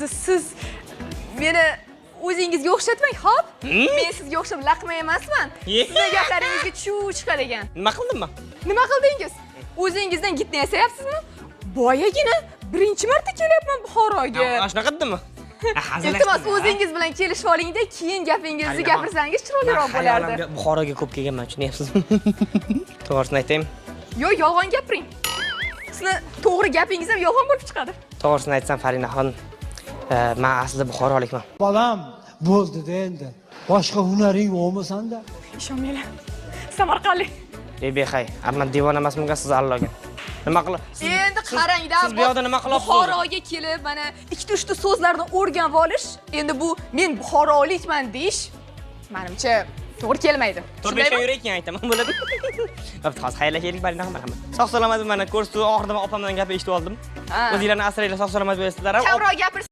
siz meni o'zingizga o'xshatmang, xo'p? Men sizga o'xshab laqma emasman. Sizning gaplaringizga chuv chiqadigan. Nima qildimmi? Nima qildingiz? O'zingizdan gitni yasayapsizmi? Boyagina birinchi marta kelyapman Buxoroga. Shunaqa qildimmi? Iltimos, o'zingiz bilan kelishib oling-da, keyin gapingizni gapirsangiz chiroyliroq bo'lardi. Buxoroga ko'p kelganman, tushunyapsizmi? To'g'risini aytaymi? Yo'q, yolg'on gapiring. Sizni to'g'ri gapingiz ham yolg'on bo'lib chiqadi. To'g'risini aytsam, Farinaxon, men aslida buxorolikman. Bolam, bo'ldi-da endi. Boshqa hunaring bo'lmasa-da. Ishonmanglar. Samarqandlik. Bexay, men devona emasman, siz Allohga. Nima qilib? Endi qarang-da, siz bu yoqda nima qilyapsiz? Buxoroga kelib, mana ikkita-uchta so'zlarni o'rganib olish, endi bu men buxorolikman deyish, menimcha to'g'ri kelmaydi. To'rbeshga yuraykin aytaman, bo'ladi. Hozir xayrlashaylik, Farinaxon, marhamat. Sog' salomat mana ko'rsatib, oxirida opamdan gap eshitib oldim. O'zinglarni asranglar, sog' salomat bo'lasizlar. Kamroq gapir.